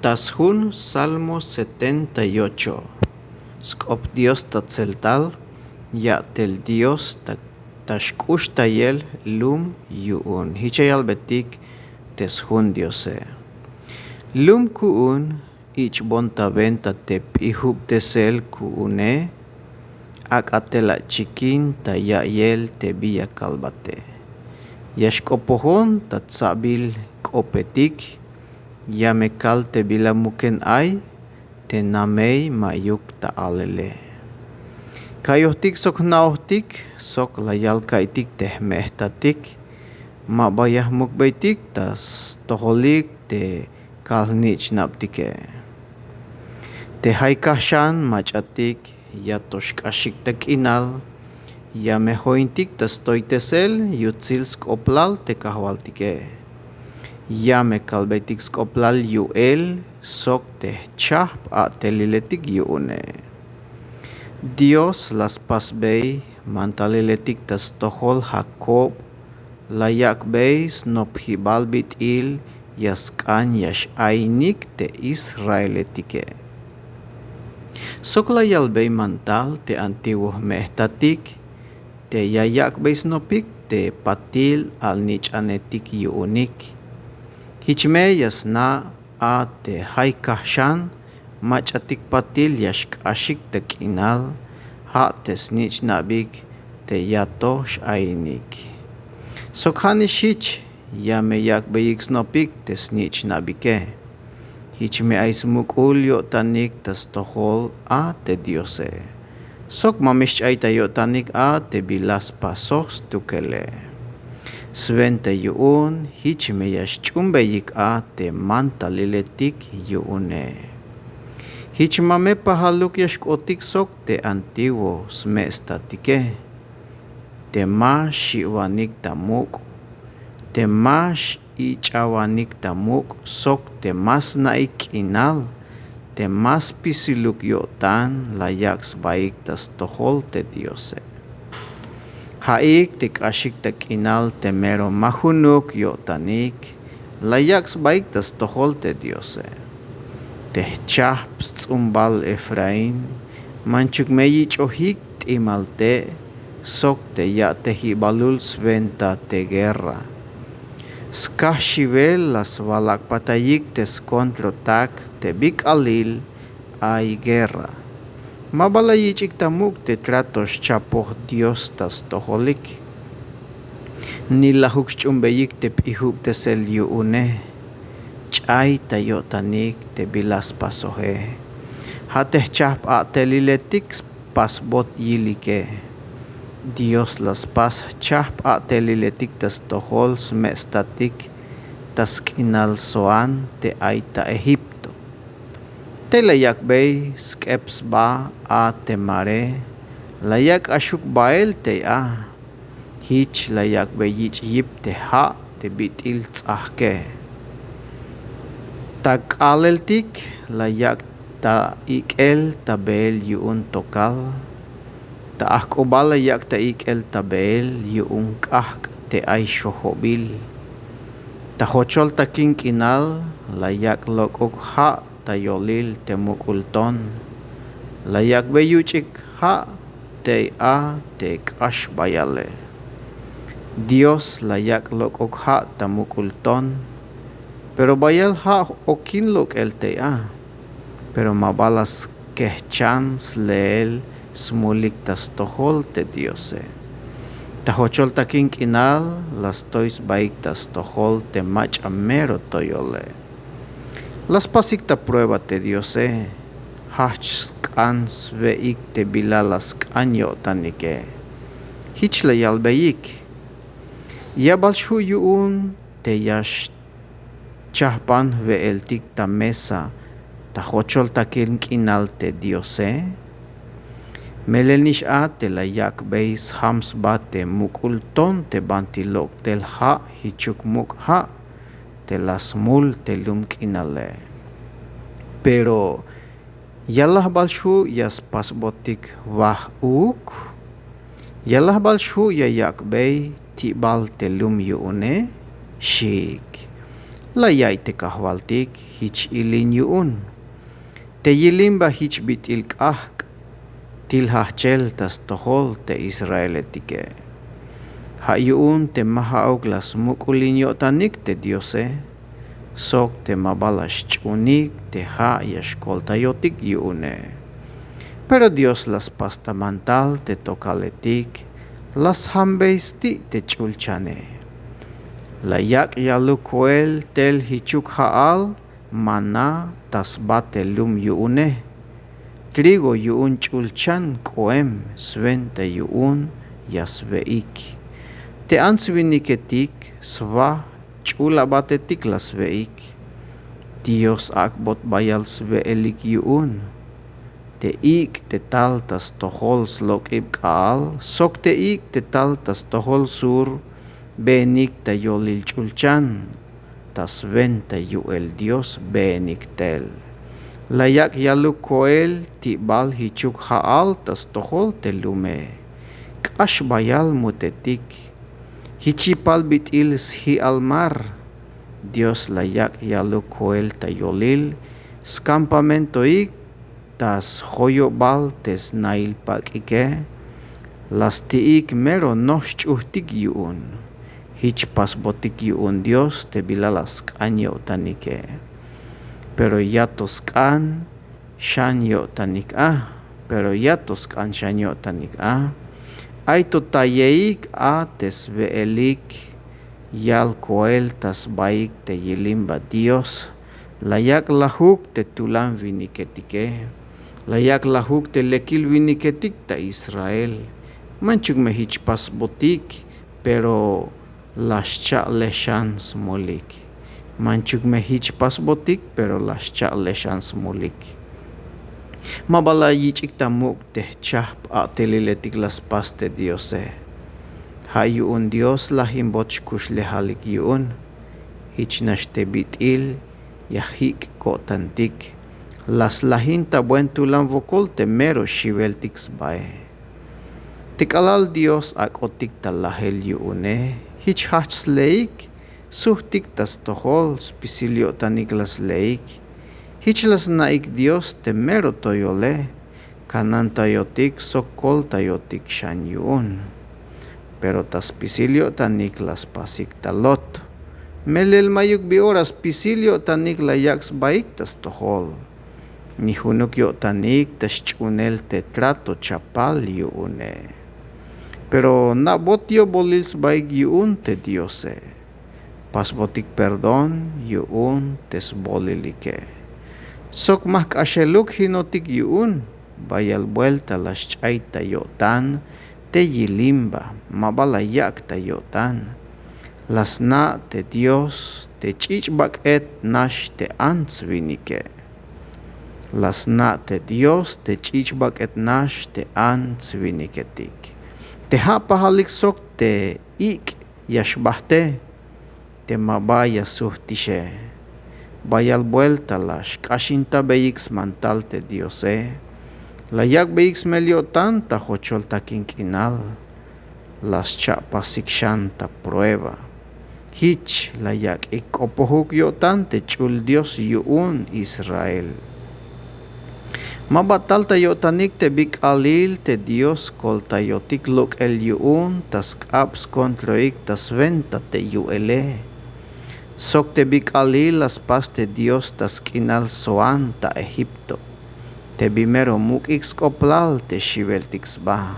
Tashun Salmo 78. Skop Dios tatzeltal, ya tel Dios tashkush tayel lum yuun. Hichayal betik teshun Diose. Lum kuun ich bonta venta te pihub tesel kuune, ak atela chikin ta yayel te biya kalbate. Yashkopohon tatsabil kopetik, ya mekal te bila muken ay, te namei mayuk ta alele. Kayohtik sok naohtik, sok layal kaitik teh mehtatik, mabayah mukbaitik tas toholik te kalnich naptike. Te haikashan machatik, ya toshkashik tek inal, ya mehointik tas toitesel yutzil skoplal te kahwaltike. Ya mekalbetik skoplal yuel sok te chap a teliletik yuune. Dios las pasbei mantaliletik tas tohol Jacob, layak beis nophibal bitil yaskan yash ainik te Israeletike. Sok layal bei mantal te antiguo mehtatik, te yayak beis nopik te patil al nich anetik yuunik. Hichme yasna a te haikashan machatik patil yashkashik te kinal, ha tes nich nabik te yatosh ainik. Sokhani shich ya me yak beik snopik tes nich nabike. Hichme ais mukul yotanik tas tohol a te Diose. Sok mamish ay tayo tanik a te bilas pasos tukele. Svente yuun hichme yash chumbeyik a te mantaliletik yuune. Hichmame pahaluk yashkotik sok te antiguo smestatike. Te mash shiwanik tamuk. Te mash ichawanik tamuk sok te mas naik inal. Te mas pisiluk yotan layaks baik tas tohol te Diose. Haik tik ashik tak inal te mero mahunuk yotanik, layaks baik tas tohol te Diose. Teh chah tsumbal Efrain, manchuk meyi chohik timalte, sok te ya te hibalul sventa te guerra. Skah shivel las walak patayik tes kontrotak te bik alil ay guerra. Mabalayicik tamuk te tratos chapoh Dios tas toholik. Nilahuk chumbeyik te pihub te sel yuune. Chay tayo tanik te bilas pasohe. Hateh chap a teliletik pasbot yilike. Dios las pas chap a teliletik tas tohol smestatik tas kinal soan te aita Egipto. Te layak bay skeps ba a te mare, layak ashuk bael te a, hich layak bay yich yip te ha te bitil tsahke. Tag aleltik layak ta ikel tabel yuun tokal, ta ahkobal layak ta ikel tabel yuun kahk te ay shohobil. Ta hochol taking kinal layak lokok ha tayolil te mukulton, layak beyuchik ha te a te kash bayale. Dios layak lokok ha ta mukulton, pero bayal ha okin lok el te a, pero mabalas kehchan sleel smulik tas tohol te Diose. Ta hochol taking kinal las tois baik tas tohol te mach amero toyole. Las pasik ta prueba te Diose, hach skan sveik te bilalas kanyo tanike. Hich layal beik. Yabal shu yuun te yash chahpan veeltik ta mesa, ta hochol takin kinal te Diose. Melenish a te layak beis hams ba te mukulton te bantilok tel ha hichuk muk ha. Te las mul te lum kinale. Pero yalah balshu yas pasbotik wah uk, yalah balshu yayak bay tibal te lum yuune shik. layay te kahwaltik hich ilin yuun. Te yilimba hich bitil kahk til hachel tas tohol te Israeletike. Ha yuun te mahaog las mukulin yotanik te Diose, sok te mabalas chunik te ha yashkoltayotik yuune. Pero Dios las pastamantal te tokaletik, las hambeisti te chulchane. Layak yalukuel tel hichuk haal, mana tas bate lum yuune. Trigo yuun chulchan koem sven te yuun yasveik. Te ansviniketik sva chula batetik las veik. Dios akbot bayal sveelik yuun. Te ik te tal tas tohol slok ib kaal, sok te ik te tal tas tohol sur, benik ta yolil chulchan, tas ven ta yuel Dios benik tel. Layak yaluk koel ti bal hichuk haal tas tohol te lume. Kash bayal mutetik. Hichipal bitil shi almar. Dios layak yaluk koel ta yolil. Scampamento ik tas hoyo bal tes nail pakike. Las tiik mero nos chuhtik yuun. Hich pasbotik yuun Dios te bilalas kanyo tanike. Pero yatos kan shanyo tanik pero yatos kan shanyo tanik ay totayeik tes veelik yal koel tas baik te yilimba Dios layak lahuk te tulan viniketike layak lahuk te lekil viniketik ta Israel manchuk me hich pasbotik pero lascha leshan smolik. Manchuk me hich pasbotik pero las cha leshans mulik. Mabala yichik tamuk te chah ateliletik las paste Diose. Ha yuun Dios lahimbot kush lehalik yuun. Hich nashte bitil yahik kotantik. Las lahinta buen tulan vokol te mero shiveltik sbae. Tikalal Dios akotik talahel yuune. Hich hachs leik. Suhtik tas tohol spisilyo tanik las leik. Hichlas naik Dios te mero toyole. Kanan tayotik sokol tayotik shan yuun. Pero tas pisilyo tanik las pasik talot. Melel mayuk bioras pisilyo tanik layaks baik tas tohol. Nihunuk yo tanik tas chunel te trato chapal yuune. Pero nabot yo bolils baik yuun te Diose. Pasbotik perdon yuun tes bolilike. Sok mak asheluk hinotik yuun. Bayal vuelta las chay tayotan. Te yilimba mabalayak tayotan. Las na te Dios te chichbak et nash te ants vinike. Las na te Dios te chichbak et nash te ants viniketik. Te hapahalik sok te ik yashbahte. Te mabaya suhtishe. Bayal vuelta las kashinta beiks mantal te Diose. Layak beiks meliotan ta hochol ta kinkinal. Las chapasik shanta prueba. Hich layak ikopohuk yotan te chul Dios yuun Israel. Mabatal tayotanik te bik alil te Dios kol tayotik luk el yuun tas kaps kontroik tas venta te yuele. Sok te bik alil las pas te Dios tas kinal soan ta Egipto. Te bimero muk koplal te shiveltik sba.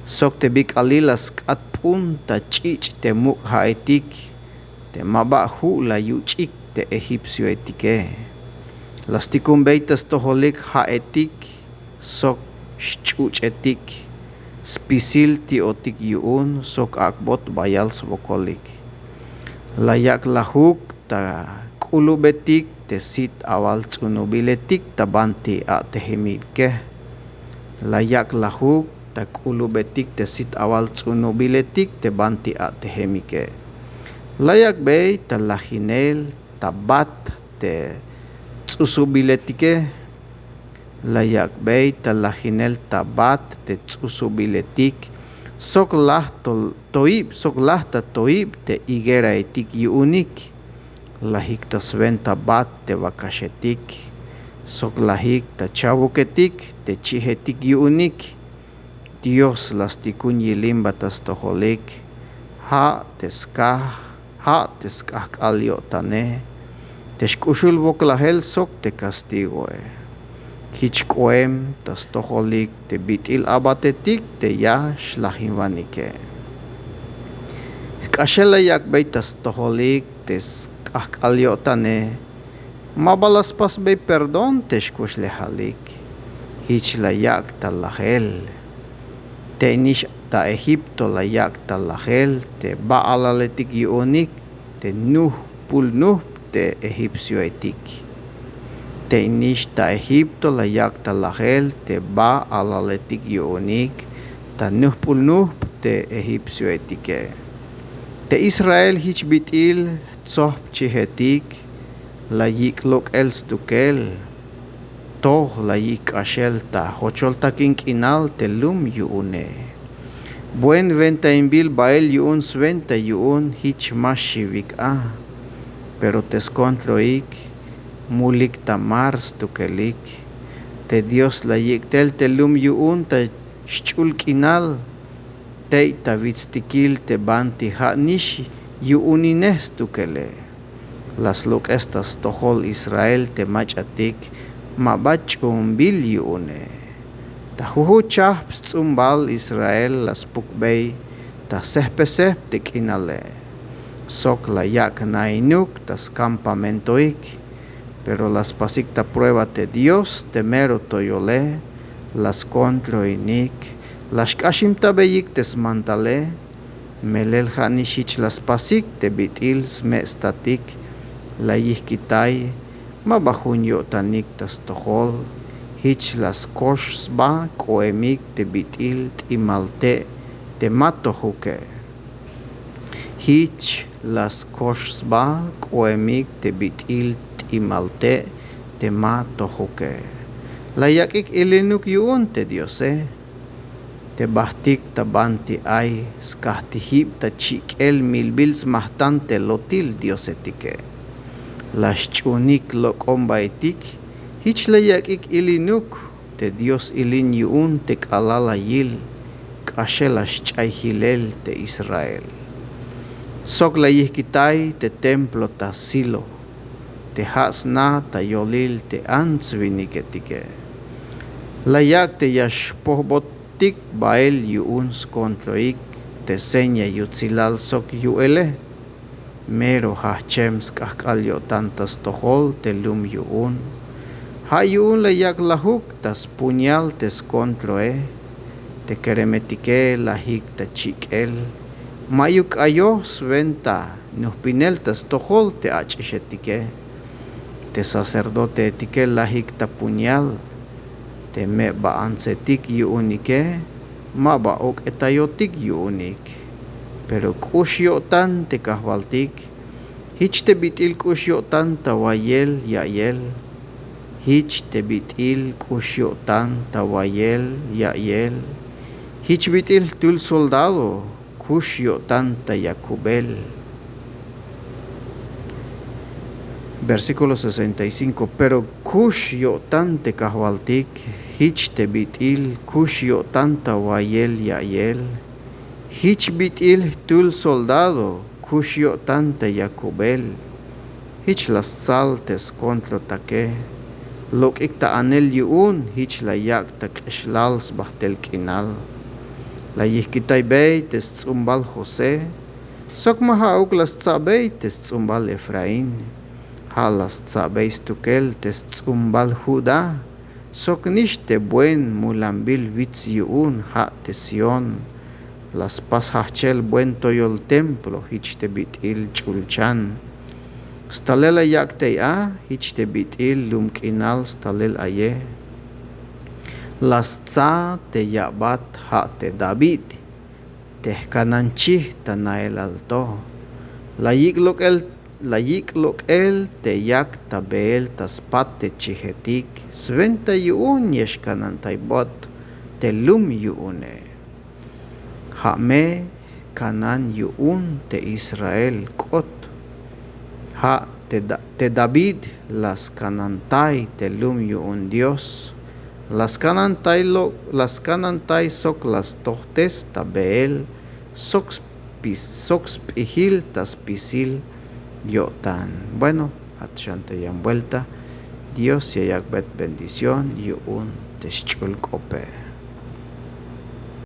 Sok te bik alil las kat punta chich te muk haetik. Te mabahu la yuchik te Egipsio etike. Las tikumbeitas toholik haetik. Sok shchuch etik. Spisil ti otik yuun sok akbot bayal svokolik. Layak lahuk ta kulubetik te sit awal tsunubiletik ta banti a tehemike. Layak lahuk ta kulubetik te sit awal tsunubiletik te banti a tehemike. Layak bay ta lahinel ta bat te tsusubiletike. Layak bay ta lahinel ta bat te tsusubiletik. Sok lah ta toib te igera etik yuunik. lahik ta sventa bat te vakashetik, sok lahik ta chabuketik te chihetik yu'unik, Dios las tikun yilimba tas tojolik, ha teskah kalyo tane, teshkushul boklahel sok te castigoe. Hichkoem tas tojolik te bitil abatetik te yash lahinvanike. Kashela yakbei tas tojolik teskah kalyo tane, mabalas pas bei perdón teshkush lehalik, hich la yak talahel. Te inish ta Egipto la yak talahel, te baalaletik yu'unik, te pul nuh te egipsio etik. Te inish ta Egipto la yak talahel, te baalaletik yu'unik, ta pul nuh te egipsio etike. Te Israel hich bitil tsoh chihetik, la yiklok el stukel, toh la yik ashelta, hocholta kinkinal te lum yu'une. Buen venta inbil bael yu'un sventa yu'un hich mashivik pero teskontroik, mulik tamar stukelik, te Dios la yiktel te lum yu'un ta shchulkinal, te tavitztikil te banti nish yu'unines stukele. Las luk estas tohol Israel te machatik, mabachumbil yu'une. Ta huhuchah pstzumbal Israel las pukbei, ta sehpesep te kinale. Sok la yak nainuk tas campamentoik, pero las pasik ta prueba te Dios te mero toyole, las kontroinik, las kashim tabeyik tesmantale, melel hanishich las pasik te bitil smestatik, la yihkitay, mabahunyo tanik tas tohol, hich las koshsba koemik te bitil timalte te matohuke. Hich las koshsba koemik te bitil timalte te matohuke. La yakik ilinuk yuun te Diose, te bahtik ta banti ay skahtihib ta chikel milbils mahtante lotil Diosetike. Las chunik lokombaitik, hich la yakik ilinuk, te Dios ilin yuun te kalala yil, kashe las chayhilel te Israel. Sok la yihkitay te templo ta Silo, te hasna ta yolil te antzviniketike. La yak te yashpohbotik bael yuun skontroik, te seña yutzilal sok yuele, mero hachem skahkalyo tantas tohol te lum yuun. Ha yuun la yak lahuk tas puñal te skontroe, te keremetike lahik ta chikel, mayuk ayo sventa nuhpinel tas tohol te achishetike, te sacerdote etike lahik ta puñal, te me baansetik yuunike, ma baok etayotik yuunik. Pero kushyotan te kahvaltik, hich te bitil kushyotan tawayel yael, hich te bitil kushyotan tawayel yael, hich bitil tul soldado kushyotan tayakubel. Versículo 65. Pero kushyotan te kahvaltik, hich te bitil kushyotan tawayel yael, hich bitil tul soldado kushyotan tayakubel, hich las saltes kontro take, lok ikta anel yuun, hich la yak tak eshlals bahtel kinal. La yihkitay bey tes tzumbal Jose, sok mahauk las tzabey tes tzumbal Efraín, ha las tzabey stukel tes tzumbal Judá, sok nishte buen mulambil vitz yuun ha te Sion, las pas hachel buen toyol templo, hich te bitil chulchan. Stalela yaktei hich te bitil lumkinal stalel aye. Las tza te yabat ha te David, te kananchih tanael alto. La yiklok el te yak tabel taspat te chihetik, sventa yuun yesh kanantay bot, te lum yuune. Ha me kanan yuun te Israel kot, ha te David las canantay telum yu'un Dios. Las canantay sok las tohtes tabeel sox pihil tas pisil yotan. Bueno, at shante yan vuelta. Dios yayak bet bendición yu'un teschul kope.